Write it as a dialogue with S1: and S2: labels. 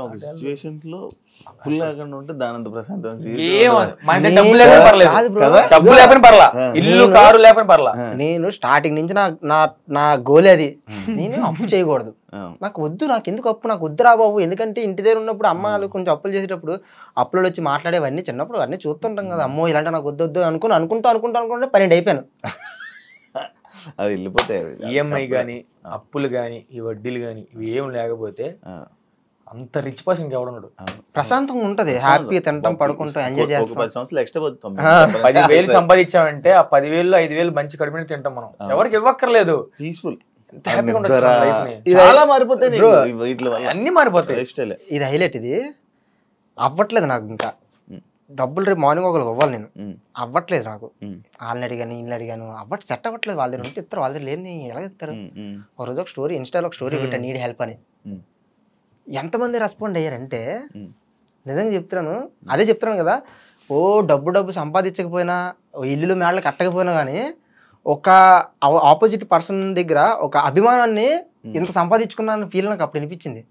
S1: ఒక సిచ్యువేషన్స్ లో అప్పులు లేకుండా ఉంటే దానంత ప్రశాంతం
S2: ఇల్లు కారు లేకపోయినా పర్లా. నేను స్టార్టింగ్ నుంచి నా గోల్ అది. నేను అప్పు చేయకూడదు, నాకు వద్దు, నాకు ఎందుకు అప్పు, నాకు వద్దురా బాబు. ఎందుకంటే ఇంటి దగ్గర ఉన్నప్పుడు అమ్మాలు కొంచెం అప్పులు చేసేటప్పుడు అప్పులు వచ్చి మాట్లాడేవన్నీ చిన్నప్పుడు అన్నీ చూస్తుంటాం కదా. అమ్మో ఇలాంటి నాకు వద్దు వద్దు అనుకుంటూ 12 అయిపోయాను.
S1: అది వెళ్ళిపోతాయి.
S3: ఈఎంఐ కానీ అప్పులు కానీ ఈ వడ్డీలు కానీ ఇవి ఏం లేకపోతే అంత రిచ్ పర్సన్ ఎవడన్నాడు.
S2: ప్రశాంతంగా ఉంటది, హ్యాపీ తింటాం పడుకుంటాం ఎంజాయ్ చేస్తాం.
S1: 10 సంవత్సరాలు ఎక్స్ట్రా
S3: 10,000 సంపాదించామంటే ఆ 10,000 5,000 మంచి కడుపుని తింటాం మనం. ఎవరికి ఇవ్వక్కర్లేదు,
S1: పీస్ఫుల్.
S2: చాలా
S1: మారిపోతాయి,
S3: అన్ని మారిపోతాయి.
S2: ఇది హైలైట్. ఇది అవ్వట్లేదు నాకు. ఇంకా డబ్బులు రేపు మార్నింగ్ ఒకరికి ఇవ్వాలి, నేను అవ్వట్లేదు నాకు. వాళ్ళని అడిగాను వీళ్ళని అడిగాను, సెట్ అవ్వట్లేదు. వాళ్ళ దగ్గర ఉంటే ఇస్తారు, వాళ్ళ దగ్గర లేని ఎలా ఇస్తారు. ఒక రోజు ఒక స్టోరీ ఇన్స్టాలో ఒక స్టోరీ పెట్టా, నీడ్ హెల్ప్ అని. ఎంతమంది రెస్పాండ్ అయ్యారంటే నిజంగా చెప్తున్నాను, అదే చెప్తున్నాను కదా. ఓ డబ్బు సంపాదించకపోయినా, ఇల్లు మేడలు కట్టకపోయినా కానీ ఒక ఆపోజిట్ పర్సన్ దగ్గర ఒక అభిమానాన్ని ఇంత సంపాదించుకున్నాను ఫీల్ నాకు అప్పుడు అనిపించింది.